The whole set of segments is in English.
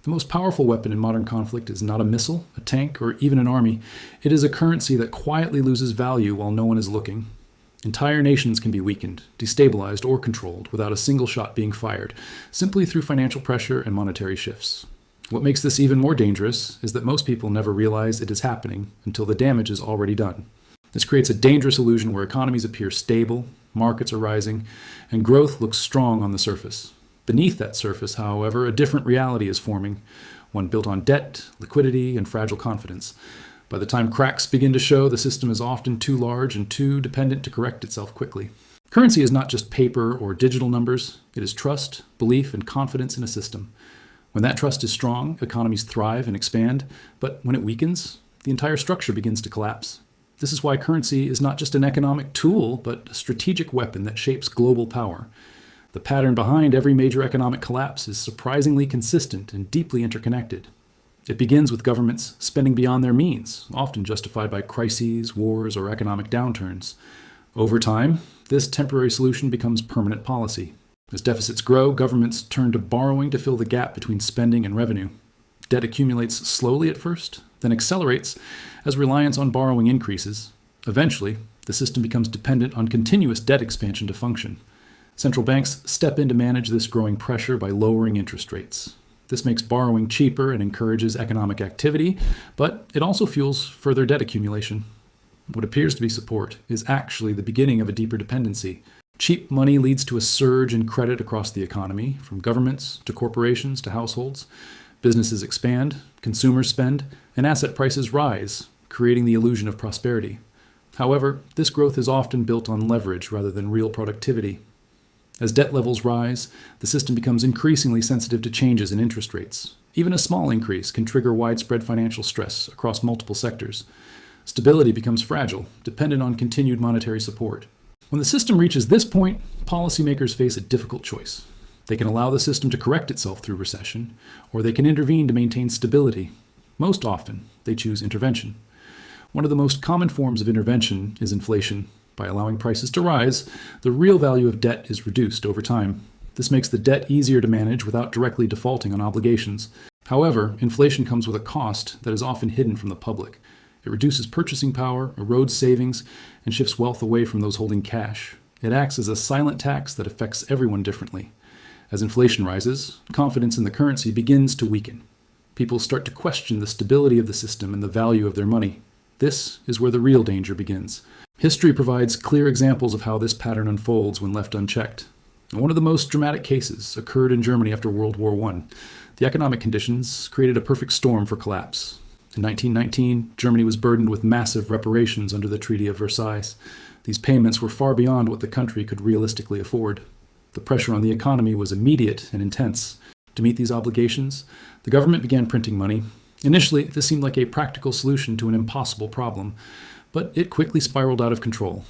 The most powerful weapon in modern conflict is not a missile, a tank, or even an army. It is a currency that quietly loses value while no one is looking. Entire nations can be weakened, destabilized, or controlled without a single shot being fired, simply through financial pressure and monetary shifts. What makes this even more dangerous is that most people never realize it is happening until the damage is already done. This creates a dangerous illusion where economies appear stable, markets are rising, and growth looks strong on the surface. Beneath that surface, however, a different reality is forming, one built on debt, liquidity, and fragile confidence. By the time cracks begin to show, the system is often too large and too dependent to correct itself quickly. Currency is not just paper or digital numbers. It is trust, belief, and confidence in a system. When that trust is strong, economies thrive and expand, but when it weakens, the entire structure begins to collapse. This is why currency is not just an economic tool, but a strategic weapon that shapes global power. The pattern behind every major economic collapse is surprisingly consistent and deeply interconnected. It begins with governments spending beyond their means, often justified by crises, wars, or economic downturns. Over time, this temporary solution becomes permanent policy. As deficits grow, governments turn to borrowing to fill the gap between spending and revenue. Debt accumulates slowly at first, then accelerates as reliance on borrowing increases. Eventually, the system becomes dependent on continuous debt expansion to function. Central banks step in to manage this growing pressure by lowering interest rates. This makes borrowing cheaper and encourages economic activity, but it also fuels further debt accumulation. What appears to be support is actually the beginning of a deeper dependency. Cheap money leads to a surge in credit across the economy, from governments to corporations to households. Businesses expand, consumers spend, and asset prices rise, creating the illusion of prosperity. However, this growth is often built on leverage rather than real productivity. As debt levels rise, the system becomes increasingly sensitive to changes in interest rates. Even a small increase can trigger widespread financial stress across multiple sectors. Stability becomes fragile, dependent on continued monetary support. When the system reaches this point, policymakers face a difficult choice. They can allow the system to correct itself through recession, or they can intervene to maintain stability. Most often, they choose intervention. One of the most common forms of intervention is inflation. By allowing prices to rise, the real value of debt is reduced over time. This makes the debt easier to manage without directly defaulting on obligations. However, inflation comes with a cost that is often hidden from the public. It reduces purchasing power, erodes savings, and shifts wealth away from those holding cash. It acts as a silent tax that affects everyone differently. As inflation rises, confidence in the currency begins to weaken. People start to question the stability of the system and the value of their money. This is where the real danger begins. History provides clear examples of how this pattern unfolds when left unchecked. One of the most dramatic cases occurred in Germany after World War I. The economic conditions created a perfect storm for collapse. In 1919, Germany was burdened with massive reparations under the Treaty of Versailles. These payments were far beyond what the country could realistically afford. The pressure on the economy was immediate and intense. To meet these obligations, the government began printing money. Initially, this seemed like a practical solution to an impossible problem, but it quickly spiraled out of control.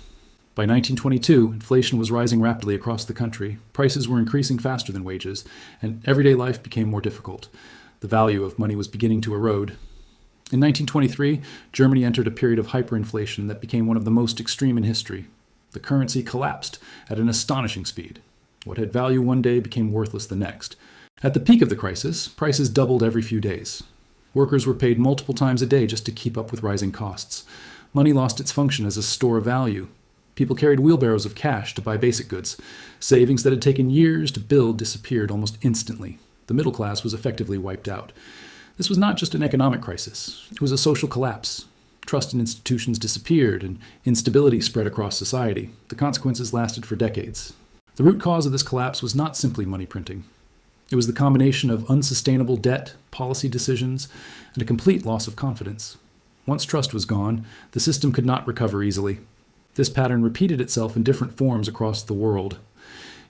By 1922, inflation was rising rapidly across the country. Prices were increasing faster than wages, and everyday life became more difficult. The value of money was beginning to erode. In 1923, Germany entered a period of hyperinflation that became one of the most extreme in history. The currency collapsed at an astonishing speed. What had value one day became worthless the next. At the peak of the crisis, prices doubled every few days. Workers were paid multiple times a day just to keep up with rising costs. Money lost its function as a store of value. People carried wheelbarrows of cash to buy basic goods. Savings that had taken years to build disappeared almost instantly. The middle class was effectively wiped out. This was not just an economic crisis. It was a social collapse. Trust in institutions disappeared, and instability spread across society. The consequences lasted for decades. The root cause of this collapse was not simply money printing. It was the combination of unsustainable debt, policy decisions, and a complete loss of confidence. Once trust was gone, the system could not recover easily. This pattern repeated itself in different forms across the world.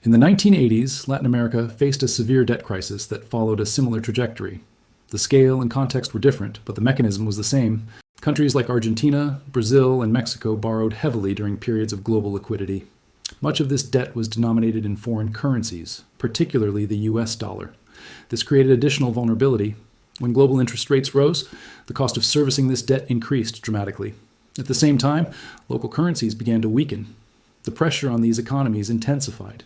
In the 1980s, Latin America faced a severe debt crisis that followed a similar trajectory. The scale and context were different, but the mechanism was the same. Countries like Argentina, Brazil, and Mexico borrowed heavily during periods of global liquidity. Much of this debt was denominated in foreign currencies, particularly the US dollar. This created additional vulnerability. When global interest rates rose, the cost of servicing this debt increased dramatically. At the same time, local currencies began to weaken. The pressure on these economies intensified.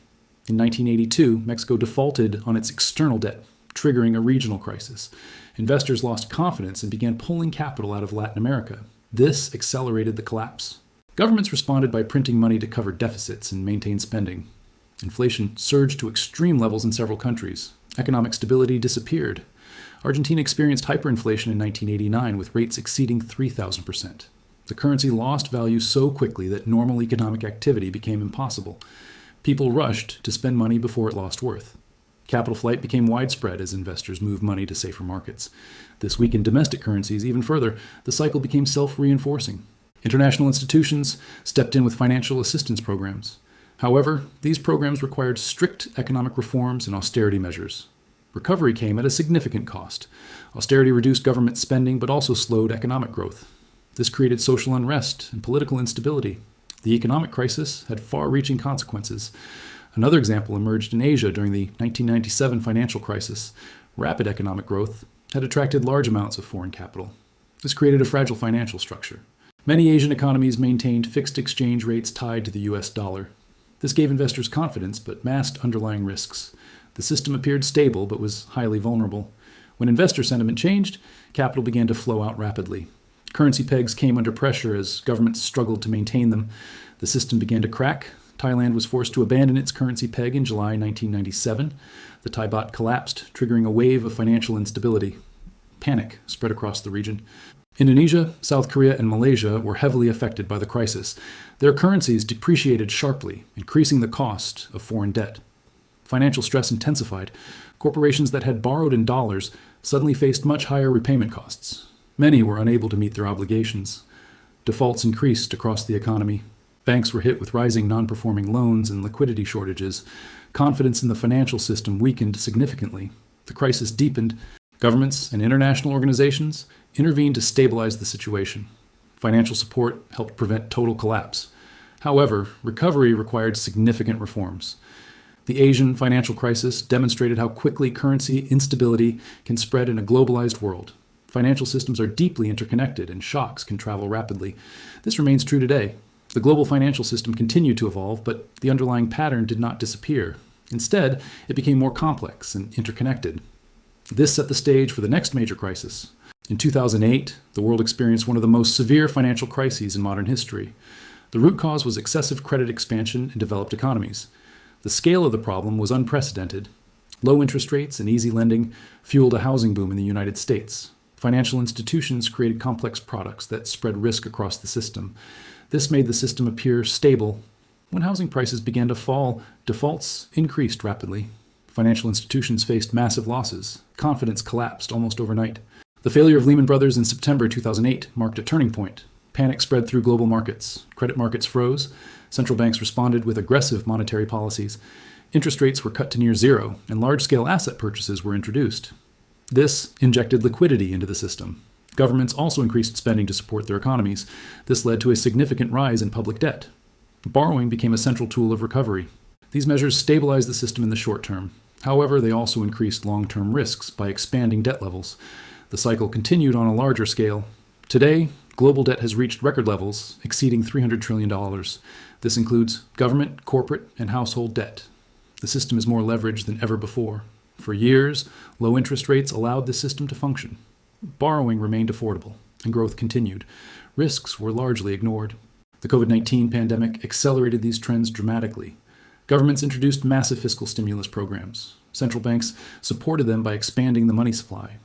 In 1982, Mexico defaulted on its external debt, triggering a regional crisis. Investors lost confidence and began pulling capital out of Latin America. This accelerated the collapse. Governments responded by printing money to cover deficits and maintain spending. Inflation surged to extreme levels in several countries. Economic stability disappeared. Argentina experienced hyperinflation in 1989 with rates exceeding 3,000%. The currency lost value so quickly that normal economic activity became impossible. People rushed to spend money before it lost worth. Capital flight became widespread as investors moved money to safer markets. This weakened domestic currencies even further. The cycle became self-reinforcing. International institutions stepped in with financial assistance programs. However, these programs required strict economic reforms and austerity measures. Recovery came at a significant cost. Austerity reduced government spending but also slowed economic growth. This created social unrest and political instability. The economic crisis had far-reaching consequences. Another example emerged in Asia during the 1997 financial crisis. Rapid economic growth had attracted large amounts of foreign capital. This created a fragile financial structure. Many Asian economies maintained fixed exchange rates tied to the US dollar. This gave investors confidence but masked underlying risks. The system appeared stable but was highly vulnerable. When investor sentiment changed, capital began to flow out rapidly. Currency pegs came under pressure as governments struggled to maintain them. The system began to crack. Thailand was forced to abandon its currency peg in July 1997. The Thai baht collapsed, triggering a wave of financial instability. Panic spread across the region. Indonesia, South Korea, and Malaysia were heavily affected by the crisis. Their currencies depreciated sharply, increasing the cost of foreign debt. Financial stress intensified. Corporations that had borrowed in dollars suddenly faced much higher repayment costs. Many were unable to meet their obligations. Defaults increased across the economy. Banks were hit with rising non-performing loans and liquidity shortages. Confidence in the financial system weakened significantly. The crisis deepened. Governments and international organizations intervened to stabilize the situation. Financial support helped prevent total collapse. However, recovery required significant reforms. The Asian financial crisis demonstrated how quickly currency instability can spread in a globalized world. Financial systems are deeply interconnected and shocks can travel rapidly. This remains true today. The global financial system continued to evolve, but the underlying pattern did not disappear. Instead, it became more complex and interconnected. This set the stage for the next major crisis. In 2008, the world experienced one of the most severe financial crises in modern history. The root cause was excessive credit expansion in developed economies. The scale of the problem was unprecedented. Low interest rates and easy lending fueled a housing boom in the United States. Financial institutions created complex products that spread risk across the system. This made the system appear stable. When housing prices began to fall, defaults increased rapidly. Financial institutions faced massive losses. Confidence collapsed almost overnight. The failure of Lehman Brothers in September 2008 marked a turning point. Panic spread through global markets. Credit markets froze. Central banks responded with aggressive monetary policies. Interest rates were cut to near zero, and large-scale asset purchases were introduced. This injected liquidity into the system. Governments also increased spending to support their economies. This led to a significant rise in public debt. Borrowing became a central tool of recovery. These measures stabilized the system in the short term. However, they also increased long-term risks by expanding debt levels. The cycle continued on a larger scale. Today, global debt has reached record levels, exceeding $300 trillion. This includes government, corporate, and household debt. The system is more leveraged than ever before. For years, low interest rates allowed the system to function. Borrowing remained affordable, and growth continued. Risks were largely ignored. The COVID-19 pandemic accelerated these trends dramatically. Governments introduced massive fiscal stimulus programs. Central banks supported them by expanding the money supply.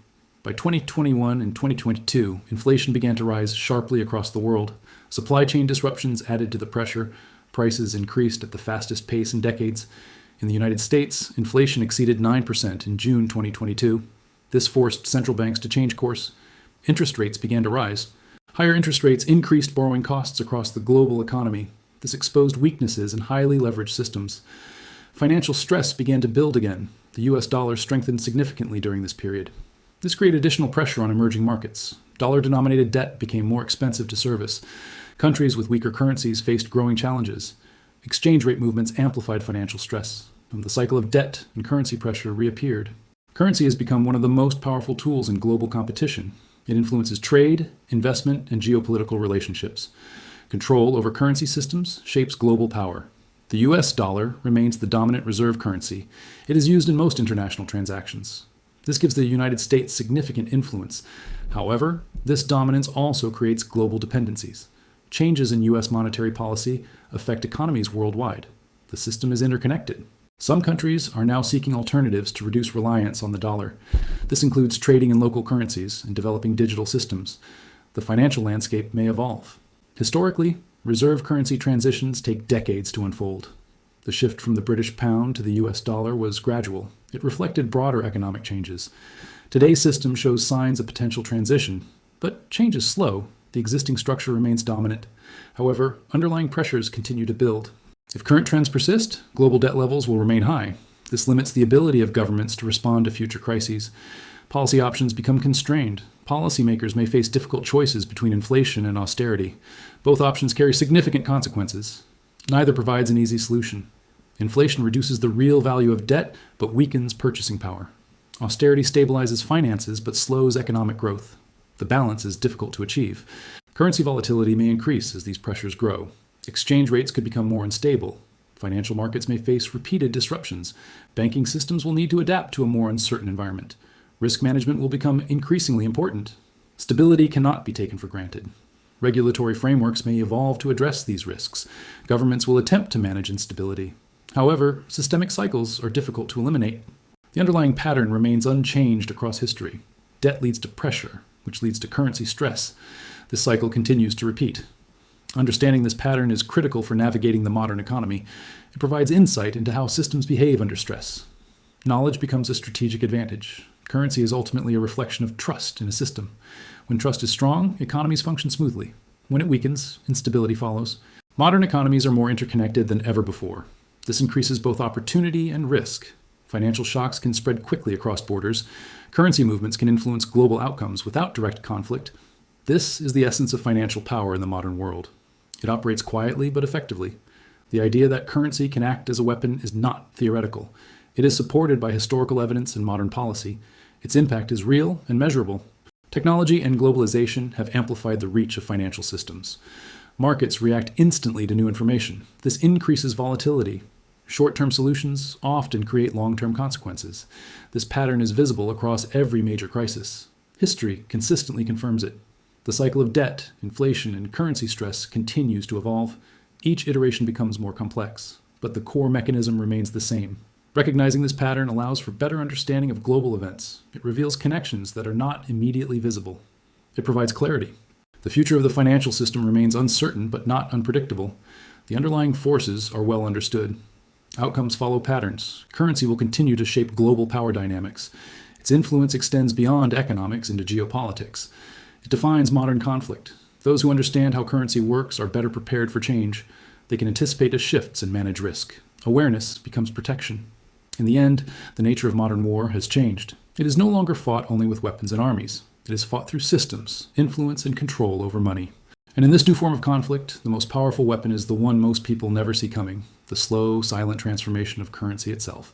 By 2021 and 2022, inflation began to rise sharply across the world. Supply chain disruptions added to the pressure. Prices increased at the fastest pace in decades. In the United States, inflation exceeded 9% in June 2022. This forced central banks to change course. Interest rates began to rise. Higher interest rates increased borrowing costs across the global economy. This exposed weaknesses in highly leveraged systems. Financial stress began to build again. The US dollar strengthened significantly during this period. This created additional pressure on emerging markets. Dollar-denominated debt became more expensive to service. Countries with weaker currencies faced growing challenges. Exchange rate movements amplified financial stress, and the cycle of debt and currency pressure reappeared. Currency has become one of the most powerful tools in global competition. It influences trade, investment, and geopolitical relationships. Control over currency systems shapes global power. The US dollar remains the dominant reserve currency. It is used in most international transactions. This gives the United States significant influence. However, this dominance also creates global dependencies. Changes in U.S. monetary policy affect economies worldwide. The system is interconnected. Some countries are now seeking alternatives to reduce reliance on the dollar. This includes trading in local currencies and developing digital systems. The financial landscape may evolve. Historically, reserve currency transitions take decades to unfold. The shift from the British pound to the US dollar was gradual. It reflected broader economic changes. Today's system shows signs of potential transition, but change is slow. The existing structure remains dominant. However, underlying pressures continue to build. If current trends persist, global debt levels will remain high. This limits the ability of governments to respond to future crises. Policy options become constrained. Policymakers may face difficult choices between inflation and austerity. Both options carry significant consequences. Neither provides an easy solution. Inflation reduces the real value of debt, but weakens purchasing power. Austerity stabilizes finances, but slows economic growth. The balance is difficult to achieve. Currency volatility may increase as these pressures grow. Exchange rates could become more unstable. Financial markets may face repeated disruptions. Banking systems will need to adapt to a more uncertain environment. Risk management will become increasingly important. Stability cannot be taken for granted. Regulatory frameworks may evolve to address these risks. Governments will attempt to manage instability. However, systemic cycles are difficult to eliminate. The underlying pattern remains unchanged across history. Debt leads to pressure, which leads to currency stress. This cycle continues to repeat. Understanding this pattern is critical for navigating the modern economy. It provides insight into how systems behave under stress. Knowledge becomes a strategic advantage. Currency is ultimately a reflection of trust in a system. When trust is strong, economies function smoothly. When it weakens, instability follows. Modern economies are more interconnected than ever before. This increases both opportunity and risk. Financial shocks can spread quickly across borders. Currency movements can influence global outcomes without direct conflict. This is the essence of financial power in the modern world. It operates quietly but effectively. The idea that currency can act as a weapon is not theoretical. It is supported by historical evidence and modern policy. Its impact is real and measurable. Technology and globalization have amplified the reach of financial systems. Markets react instantly to new information. This increases volatility. Short-term solutions often create long-term consequences. This pattern is visible across every major crisis. History consistently confirms it. The cycle of debt, inflation, and currency stress continues to evolve. Each iteration becomes more complex, but the core mechanism remains the same. Recognizing this pattern allows for better understanding of global events. It reveals connections that are not immediately visible. It provides clarity. The future of the financial system remains uncertain but not unpredictable. The underlying forces are well understood. Outcomes follow patterns. Currency will continue to shape global power dynamics. Its influence extends beyond economics into geopolitics. It defines modern conflict. Those who understand how currency works are better prepared for change. They can anticipate the shifts and manage risk. Awareness becomes protection. In the end, the nature of modern war has changed. It is no longer fought only with weapons and armies. It is fought through systems, influence, and control over money. And in this new form of conflict, the most powerful weapon is the one most people never see coming: the slow, silent transformation of currency itself.